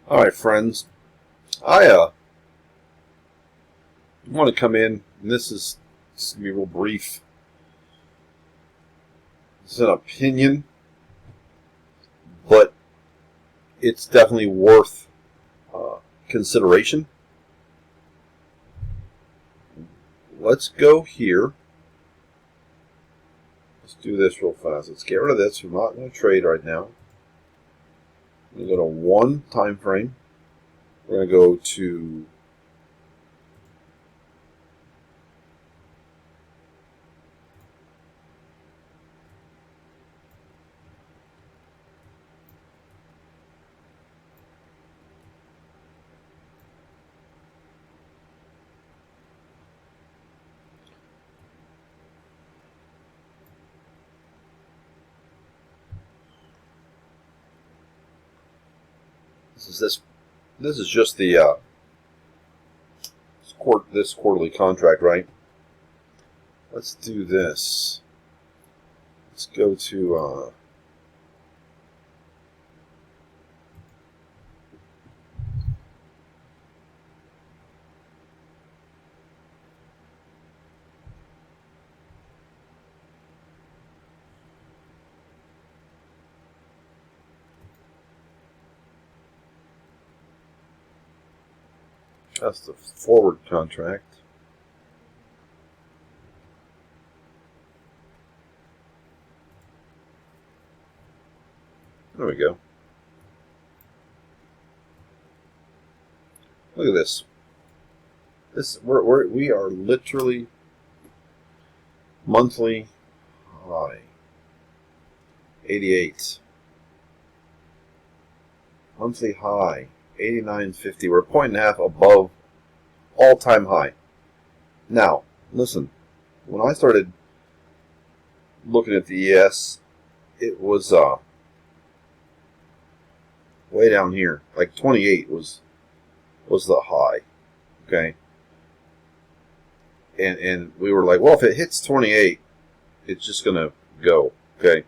All right, friends. I want to come in, and this is going to be real brief. It's an opinion, but it's definitely worth consideration. Let's go here. Let's do this real fast. Let's get rid of this. We're not going to trade right now. We're going to go to one time frame. We're going to go to this is just the this quarterly contract, right? Let's do this. Let's go to that's the forward contract. There we go. Look at this. We are literally monthly high 88. Monthly high 89.50. We're a point and a half above all-time high. Now, listen. When I started looking at the ES, it was way down here. Like 28 was the high. Okay. And we were like, well, if it hits 28, it's just gonna go. Okay.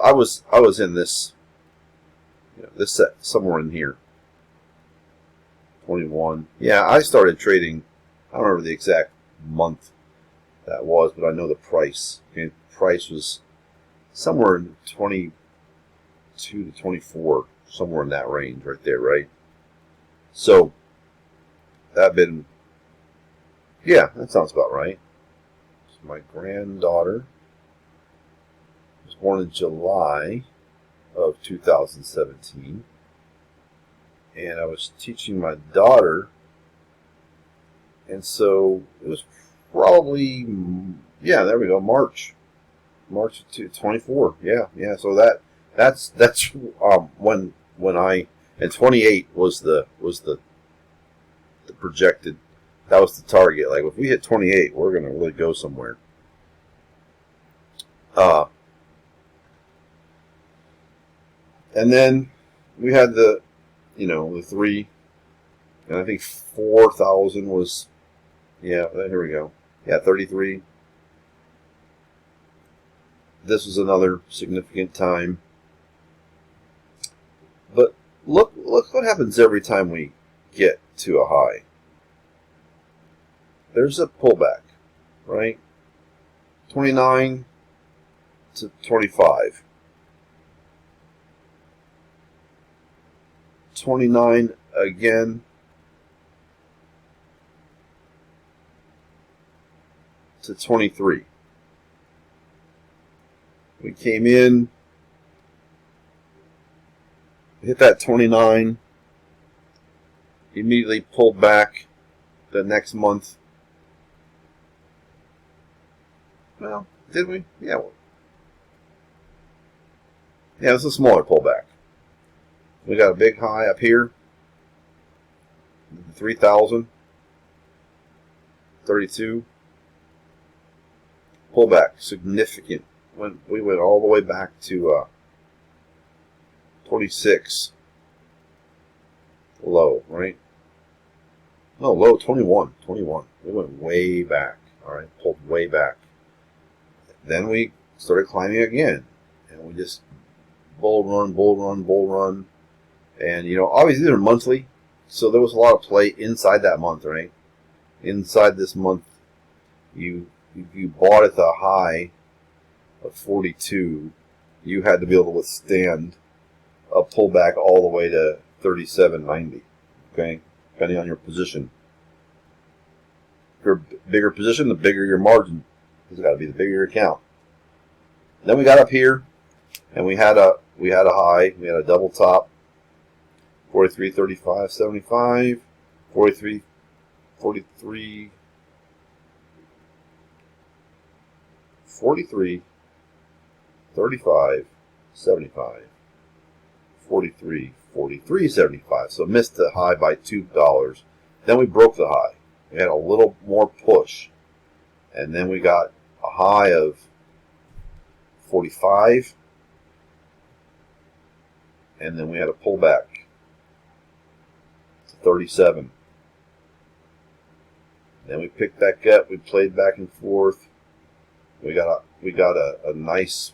I was in this, this set somewhere in here. 21. Yeah, I started trading. I don't remember the exact month that was, but I know the price. Okay, the price was somewhere in 22 to 24, somewhere in that range right there, right? So that been, yeah, that sounds about right. So my granddaughter was born in July of 2017. And I was teaching my daughter, and so it was probably, yeah, there we go, March of 24. Yeah. So that's when I, and 28 was the projected. That was the target. Like if we hit 28, we're gonna really go somewhere. And then we had the three, and I think 4,000 was, yeah, here we go. Yeah, 33. This was another significant time. But look what happens every time we get to a high. There's a pullback, right? 29 to 25. 29 again to 23. We came in, hit that 29, immediately pulled back the next month. Well, did we? Yeah. Yeah, it's a smaller pullback. We got a big high up here, 3,000, 32. Pullback, significant. When we went all the way back to 26. Low, right? No, low, 21. 21. We went way back, all right? Pulled way back. Then we started climbing again, and we just bull run, And obviously they're monthly, so there was a lot of play inside that month, right? Inside this month, you bought at the high of 42, you had to be able to withstand a pullback all the way to 37.90. Okay, depending on your position. If you're a bigger position, the bigger your margin. It's got to be the bigger your account. Then we got up here, and we had a high. We had a double top. 43.35.75, 43, 35, 75, 43.75. So missed the high by $2. Then we broke the high. We had a little more push, and then we got a high of 45, and then we had a pullback to 37. Then we picked back up. We played back and forth. We got a nice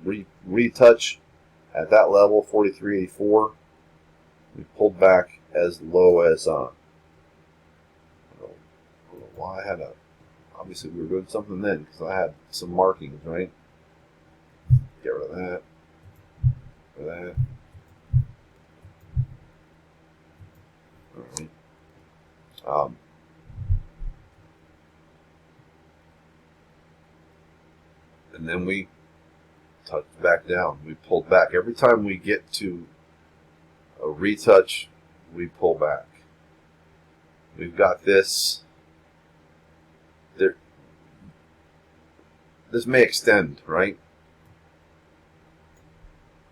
retouch at that level, 43.84. We pulled back as low as I don't know why I had obviously we were doing something then because I had some markings, right? Get rid of that. For that. All right. And then we touched back down. We pulled back. Every time we get to a retouch, we pull back. We've got this. This may extend, right?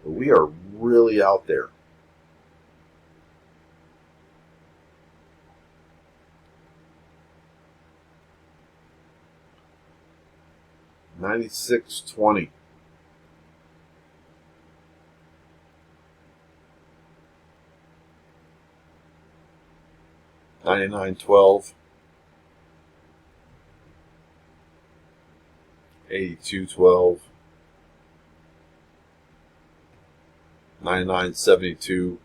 But we are really out there. $96.20. $99.12. $82.12. $99.72.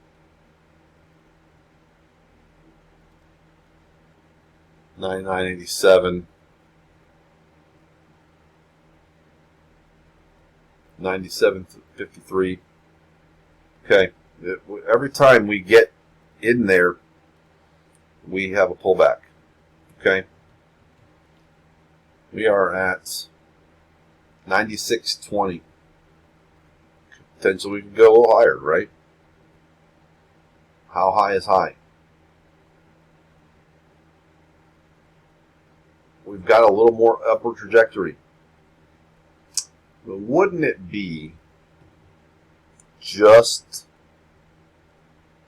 $99.87. $97.53. Okay. Every time we get in there, we have a pullback. Okay. We are at 96.20. Potentially we could go a little higher, right? How high is high? We've got a little more upward trajectory. But wouldn't it be just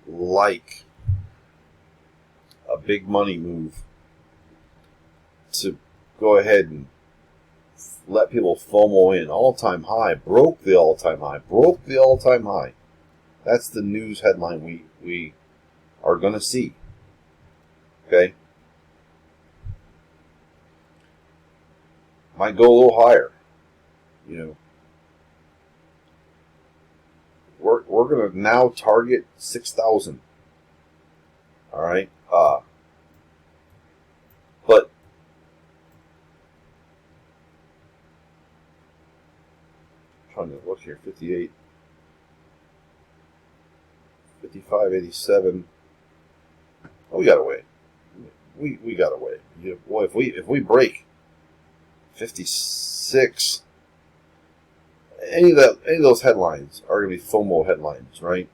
like a big money move to go ahead and let people FOMO in? All-time high, broke the all-time high, broke the all-time high. That's the news headline we are going to see. Okay? Might go a little higher. We're going to now target 6,000. All right? But trying to look here, 58, 55.87. Oh, we got to wait. We got to wait. Boy, if we break 56, any of those headlines are going to be FOMO headlines, right?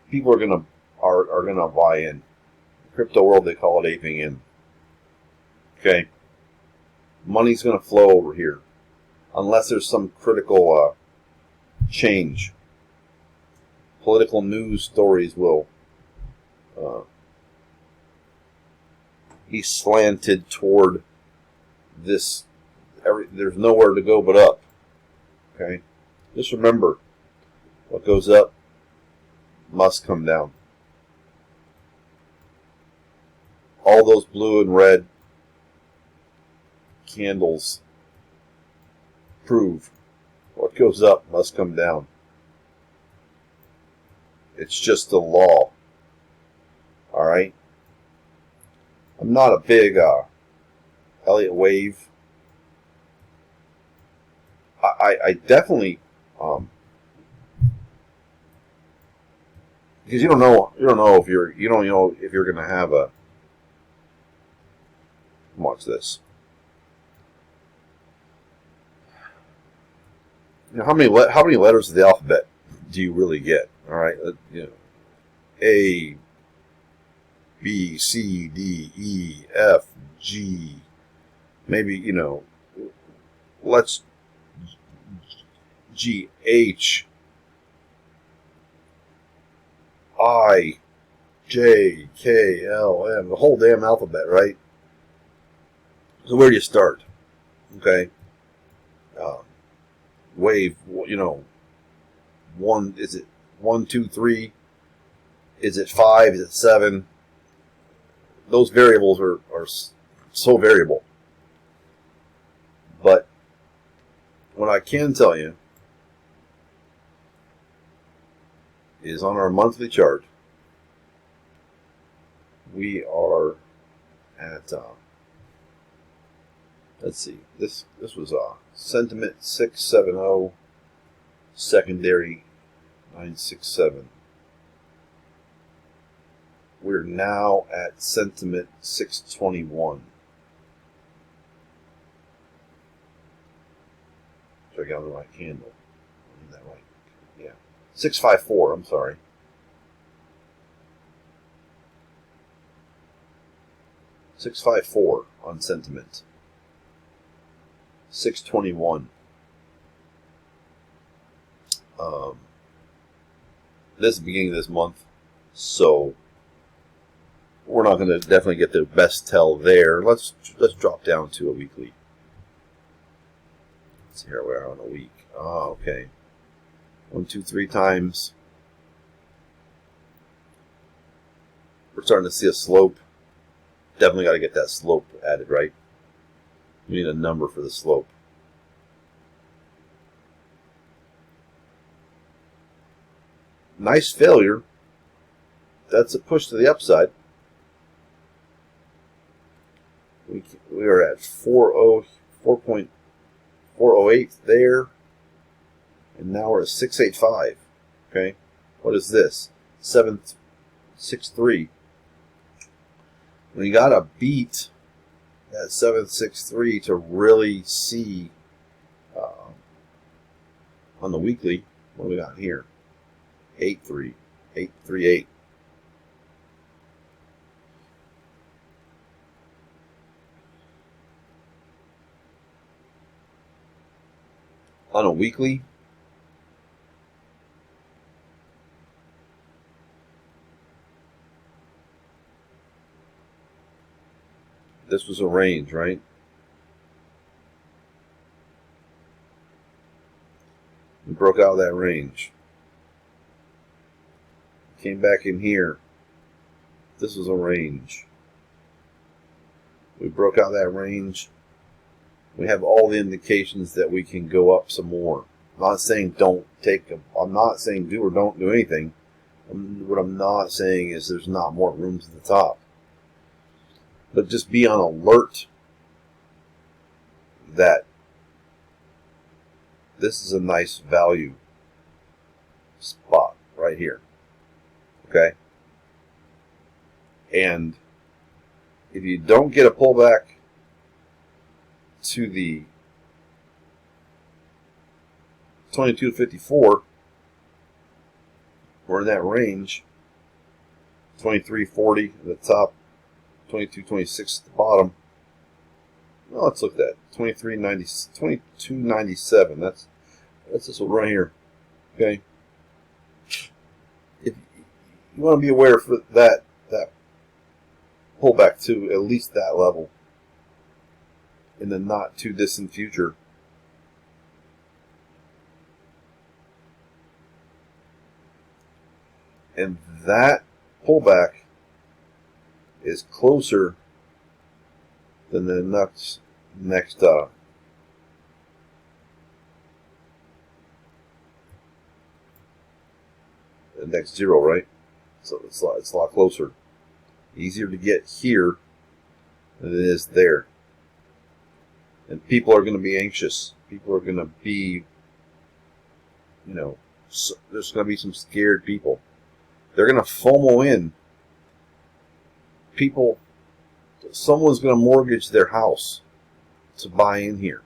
People are gonna buy in. In the crypto world, they call it aping in. Okay, money's going to flow over here, unless there's some critical change. Political news stories will be slanted toward this. There's nowhere to go but up. Okay, just remember, what goes up must come down. All those blue and red candles prove what goes up must come down. It's just the law. All right. I'm not a big Elliott wave. I definitely because you don't know if you're gonna have a. Watch this. You know, how many letters of the alphabet do you really get? All right, A, B, C, D, E, F, G. Maybe let's G, H, I, J, K, L, M. The whole damn alphabet, right? So where do you start? Okay. Wave, one, is it 1, 2, 3? Is it 5? Is it 7? Those variables are so variable. But what I can tell you is on our monthly chart, we are at, let's see, this was sentiment 670, secondary 967. We're now at sentiment 621. So I got the right candle. Is that right? Yeah. 654, I'm sorry. $654 on sentiment. 621. This is the beginning of this month, so we're not going to definitely get the best tell there. Let's drop down to a weekly. Let's see, here we are on a week. Oh, okay. 1, 2, 3 times. We're starting to see a slope. Definitely got to get that slope added, right? We need a number for the slope. Nice failure. That's a push to the upside. We are at 4.408 there, and now we're at 685. Okay, what is this? 763. We got to beat that 763 to really see on the weekly. What do we got here? 838. On a weekly, this was a range, right? We broke out of that range. Came back in here. This was a range. We broke out that range. We have all the indications that we can go up some more. I'm not saying don't take them. I'm not saying do or don't do anything. What I'm not saying is there's not more room to the top. But just be on alert that this is a nice value spot right here. Okay? And if you don't get a pullback to the 22.54, we're in that range. 23.40 at the top, 22.26 at the bottom. Well, let's look at that. 22.97. That's this one right here. Okay. If you want to be aware for that pullback to at least that level in the not too distant future. And that pullback is closer than the next index 0, right? So it's a lot closer. Easier to get here than it is there. And people are going to be anxious. People are going to be, there's going to be some scared people. They're going to FOMO in. People, someone's going to mortgage their house to buy in here.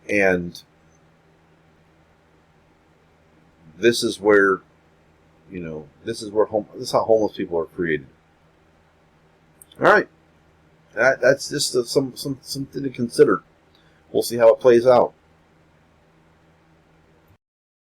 And this is where, this is how homeless people are created. All right, that's just something to consider. We'll see how it plays out.